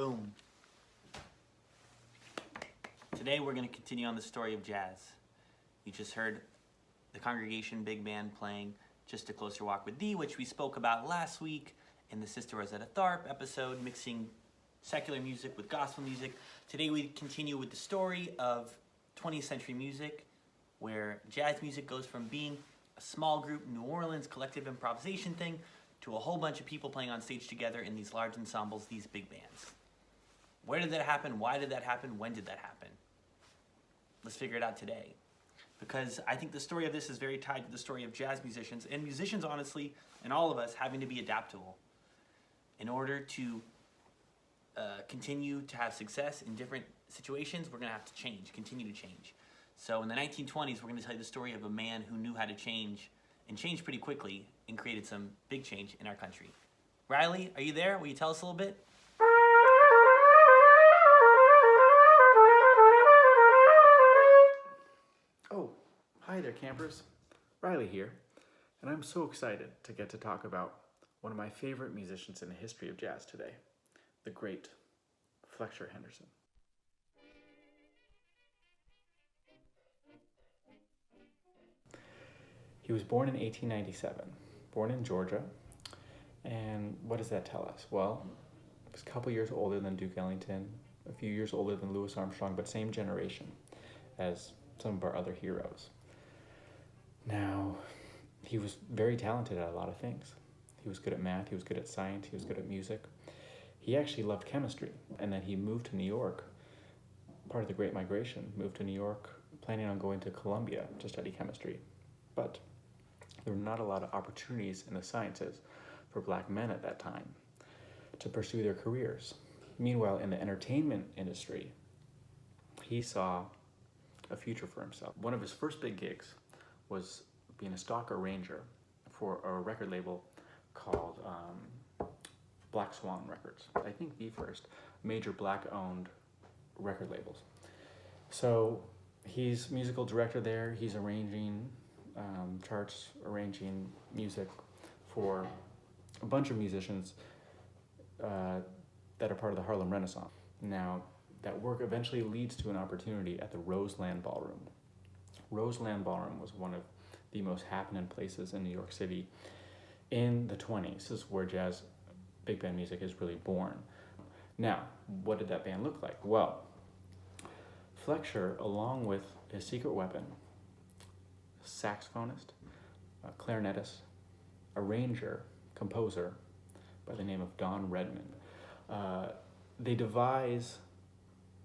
Boom. Today we're going to continue on the story of jazz. You just heard the Congregation Big Band playing Just a Closer Walk with Thee, which we spoke about last week in the Sister Rosetta Tharpe episode, mixing secular music with gospel music. Today we continue with the story of 20th century music, where jazz music goes from being a small group New Orleans collective improvisation thing to a whole bunch of people playing on stage together in these large ensembles, these big bands. Where did that happen? Why did that happen? When did that happen? Let's figure it out today. Because I think the story of this is very tied to the story of jazz musicians, and musicians, honestly, and all of us having to be adaptable in order to continue to have success in different situations. We're going to have to change, continue to change. So in the 1920s, we're going to tell you the story of a man who knew how to change, and changed pretty quickly, and created some big change in our country. Riley, are you there? Will you tell us a little bit? Oh, hi there, campers. Riley here, and I'm so excited to get to talk about one of my favorite musicians in the history of jazz today, the great Fletcher Henderson. He was born in 1897, born in Georgia, and what does that tell us? Well, he was a couple years older than Duke Ellington, a few years older than Louis Armstrong, but same generation as some of our other heroes. Now, he was very talented at a lot of things. He was good at math, he was good at science, he was good at music. He actually loved chemistry, and then he moved to New York, part of the Great Migration, moved to New York planning on going to Columbia to study chemistry. But there were not a lot of opportunities in the sciences for black men at that time to pursue their careers. Meanwhile, in the entertainment industry, he saw a future for himself. One of his first big gigs was being a stock arranger for a record label called Black Swan Records. I think the first major black-owned record labels. So he's musical director there. He's arranging charts, arranging music for a bunch of musicians that are part of the Harlem Renaissance. Now, that work eventually leads to an opportunity at the Roseland Ballroom. Roseland Ballroom was one of the most happening places in New York City in the 20s. This is where jazz big band music is really born. Now, what did that band look like? Well, Fletcher, along with his secret weapon, saxophonist, clarinetist, arranger, composer by the name of Don Redman, they devise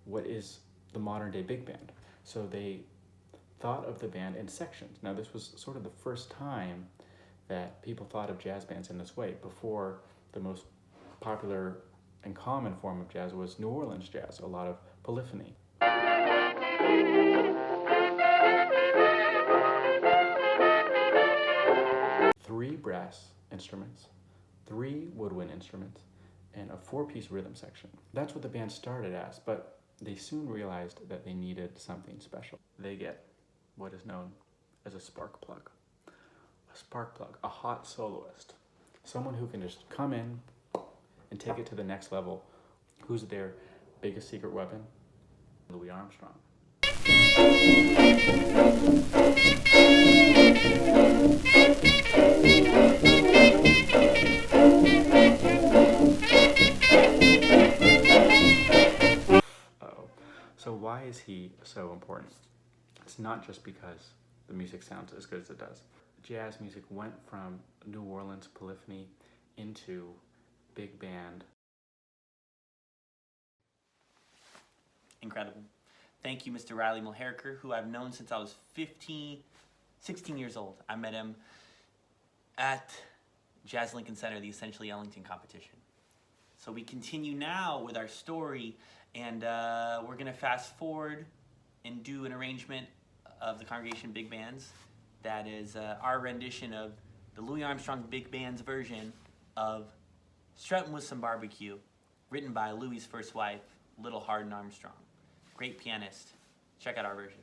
what is the modern day big band. So they thought of the band in sections. Now, this was sort of the first time that people thought of jazz bands in this way. Before, the most popular and common form of jazz was New Orleans jazz, a lot of polyphony. 3 brass instruments, 3 woodwind instruments, and a 4-piece rhythm section. That's what the band started as, but they soon realized that they needed something special. They get what is known as a spark plug. A spark plug, a hot soloist. Someone who can just come in and take it to the next level. Who's their biggest secret weapon? Louis Armstrong. So why is he so important? It's not just because the music sounds as good as it does. Jazz music went from New Orleans polyphony into big band. Incredible. Thank you, Mr. Riley Mulheriker, who I've known since I was 16 years old. I met him at Jazz Lincoln Center, the Essentially Ellington competition. So we continue now with our story, and we're going to fast forward and do an arrangement of the Congregation Big Bands. That is our rendition of the Louis Armstrong Big Band's version of Struttin' with Some Barbecue, written by Louis's first wife, Little Hardin Armstrong. Great pianist. Check out our version.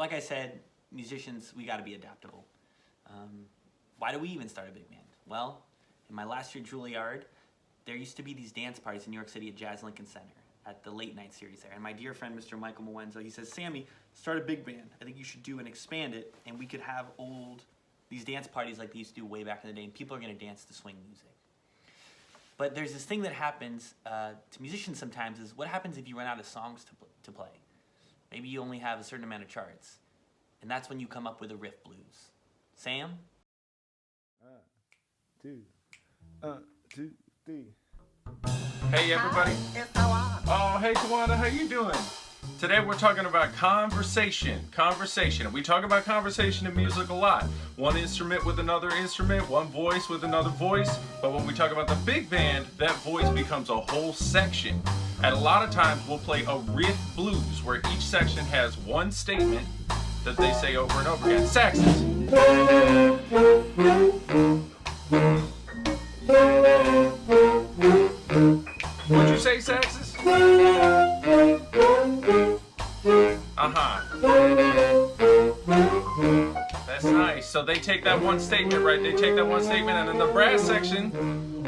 like I said, musicians, we got to be adaptable. Why do we even start a big band? Well, in my last year at Juilliard, there used to be these dance parties in New York City at Jazz Lincoln Center at the late night series there. And my dear friend, Mr. Michael Mowenzo, he says, Sammy, start a big band. I think you should do and expand it, and we could have these dance parties like they used to do way back in the day, and people are going to dance to swing music. But there's this thing that happens to musicians sometimes is what happens if you run out of songs to play? Maybe you only have a certain amount of charts. And that's when you come up with a riff blues. Sam? 2, 2, 3. Hey everybody. Oh, hey Tawanda, how you doing? Today we're talking about conversation. We talk about conversation in music a lot. One instrument with another instrument, one voice with another voice. But when we talk about the big band, that voice becomes a whole section. And a lot of times we'll play a riff blues where each section has one statement that they say over and over again. Saxes. What'd you say, Saxes? That's nice. So they take that one statement, right? They take that one statement, and then the brass section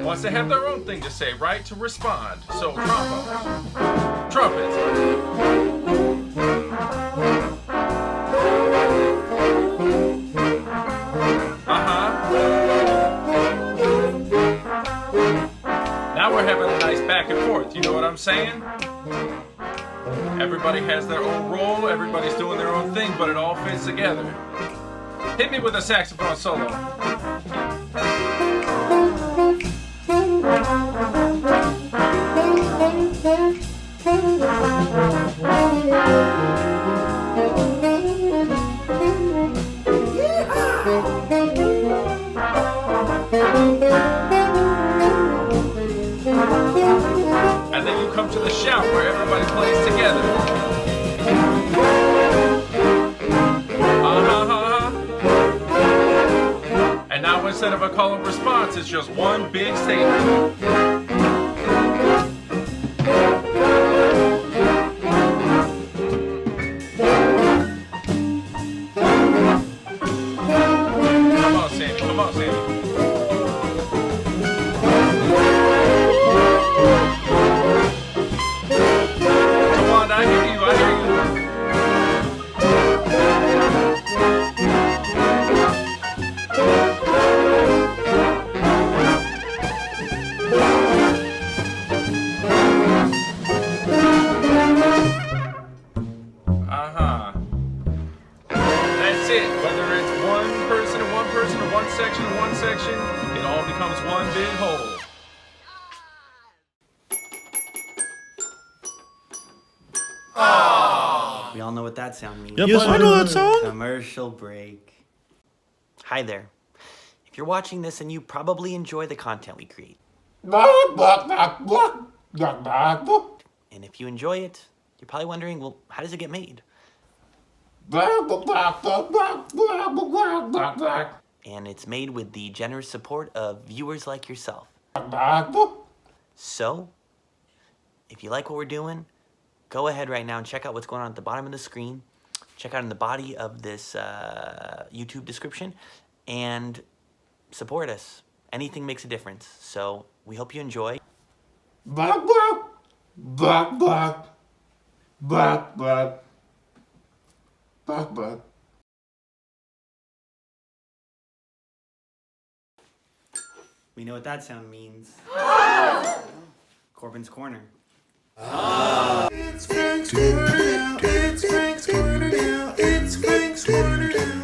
wants to have their own thing to say, right? To respond. So trombones, trumpets. Now we're having a nice back and forth, you know what I'm saying? Everybody has their own role, everybody's doing their own thing, but it all fits together. Hit me with a saxophone solo. And then you come to the shout where everybody plays together. And now instead of a call and response, it's just one big statement. Come on, Sammy. Come on, Sammy. I hear you. That's it. Whether it's one person or one section, it all becomes one big whole. We all know what that sound means. Yes, I know that song. Commercial break. Hi there. If you're watching this, and you probably enjoy the content we create. And if you enjoy it, you're probably wondering, well, how does it get made? And it's made with the generous support of viewers like yourself. So, if you like what we're doing, go ahead right now and check out what's going on at the bottom of the screen. Check out in the body of this YouTube description and support us. Anything makes a difference. So we hope you enjoy. We know what that sound means. Corbin's Corner. It's Frank's Corner now. It's Frank's Corner now. It's Frank's Corner now.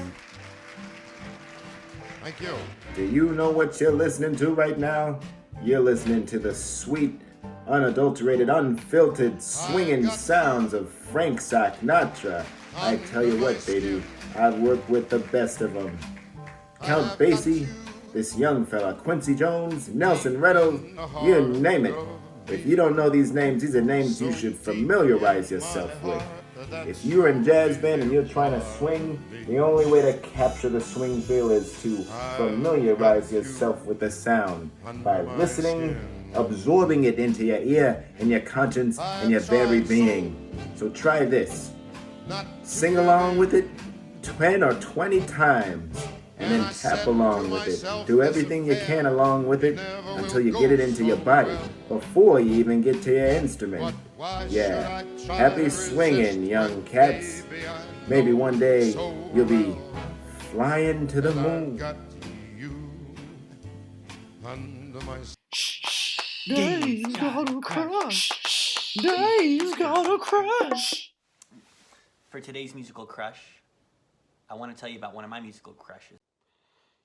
Thank you. Do you know what you're listening to right now? You're listening to the sweet, unadulterated, unfiltered, swinging sounds of Frank Sinatra. I tell you what, baby, I've worked with the best of them. Count Basie, this young fella, Quincy Jones, Nelson Reynolds, you name it. If you don't know these names are names you should familiarize yourself with. If you're in jazz band and you're trying to swing, the only way to capture the swing feel is to familiarize yourself with the sound by listening, absorbing it into your ear and your conscience and your very being. So try this. Sing along with it 10 or 20 times and then tap along with it. Do everything you can along with it until you get it into your body before you even get to your instrument. Yeah, happy swinging, young cats. Maybe one day you'll be flying to the moon. Dave's got a crush. Dave's got a crush. For today's musical crush, I want to tell you about one of my musical crushes.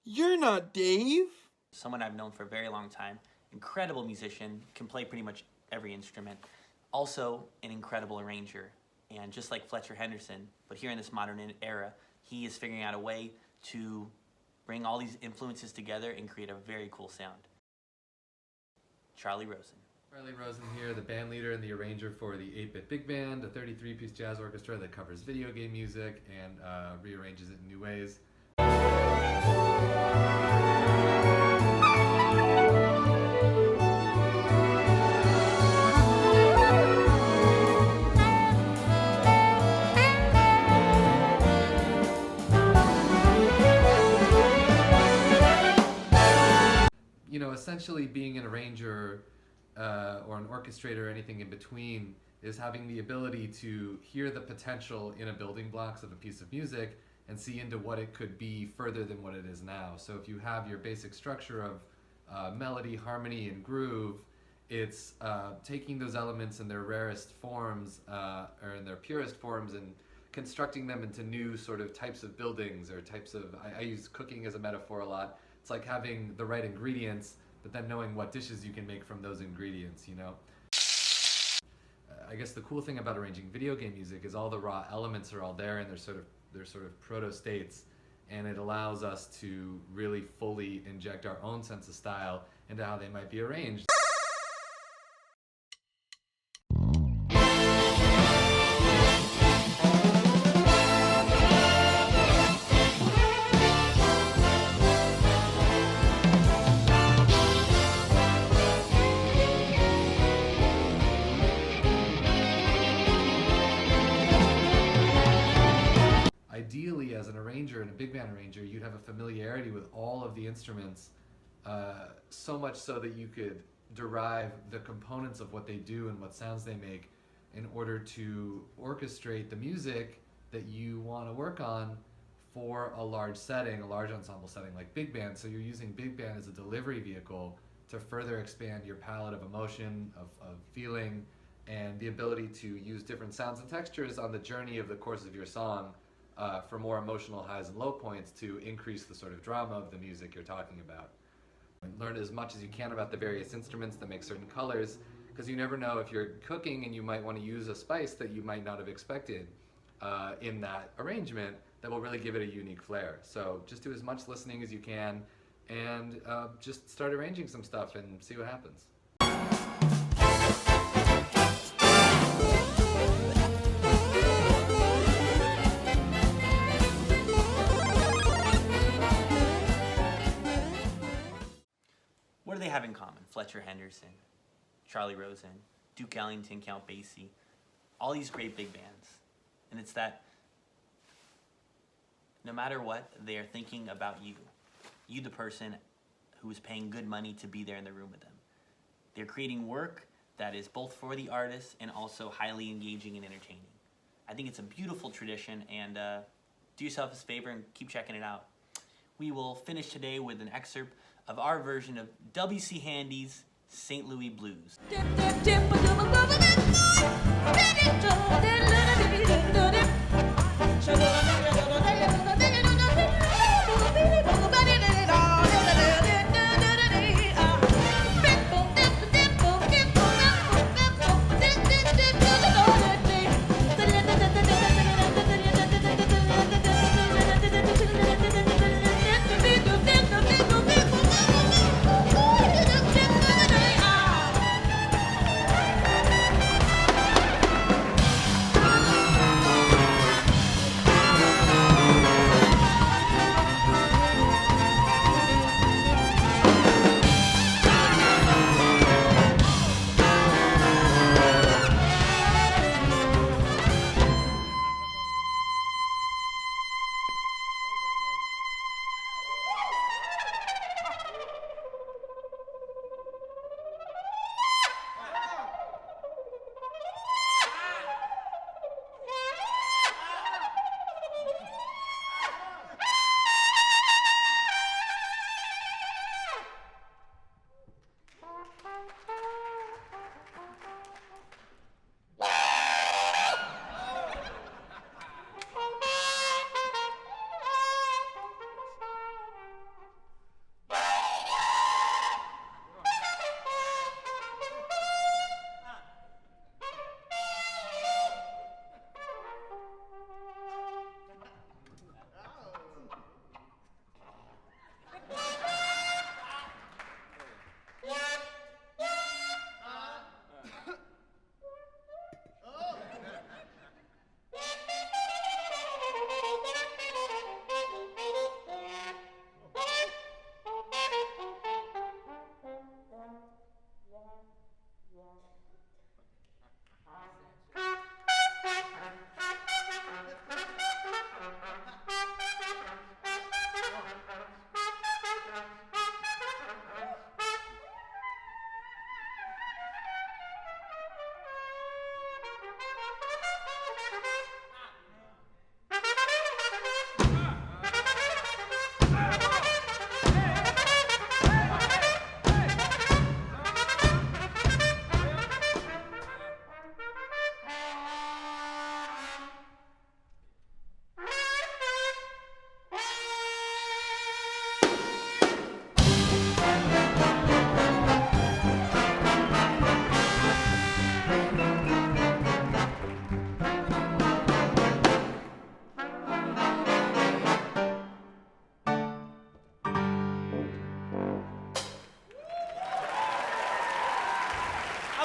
You're not Dave. Someone I've known for a very long time. Incredible musician, can play pretty much every instrument. Also an incredible arranger. And just like Fletcher Henderson, but here in this modern era, he is figuring out a way to bring all these influences together and create a very cool sound. Charlie Rosen. Charlie Rosen here, the band leader and the arranger for the 8-Bit Big Band, a 33-piece jazz orchestra that covers video game music and rearranges it in new ways. You know, essentially being an arranger or an orchestrator or anything in between is having the ability to hear the potential in a building blocks of a piece of music and see into what it could be further than what it is now. So if you have your basic structure of melody, harmony, and groove, it's taking those elements in their rarest forms or in their purest forms and constructing them into new sort of types of buildings or types of, I use cooking as a metaphor a lot. It's like having the right ingredients, but then knowing what dishes you can make from those ingredients, you know? I guess the cool thing about arranging video game music is all the raw elements are all there and they're sort of proto states, and it allows us to really fully inject our own sense of style into how they might be arranged. Ideally, as an arranger and a big band arranger, you'd have a familiarity with all of the instruments, so much so that you could derive the components of what they do and what sounds they make in order to orchestrate the music that you want to work on for a large setting, a large ensemble setting like big band. So you're using big band as a delivery vehicle to further expand your palette of emotion, of feeling, and the ability to use different sounds and textures on the journey of the course of your song for more emotional highs and low points to increase the sort of drama of the music you're talking about. And learn as much as you can about the various instruments that make certain colors, because you never know if you're cooking and you might want to use a spice that you might not have expected in that arrangement that will really give it a unique flair. So just do as much listening as you can and just start arranging some stuff and see what happens. What do they have in common? Fletcher Henderson, Charlie Rosen, Duke Ellington, Count Basie, all these great big bands. And it's that no matter what, they are thinking about you. You, the person who is paying good money to be there in the room with them. They're creating work that is both for the artist and also highly engaging and entertaining. I think it's a beautiful tradition, and do yourself a favor and keep checking it out. We will finish today with an excerpt of our version of W.C. Handy's St. Louis Blues.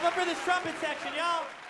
Clap up for this trumpet section, y'all.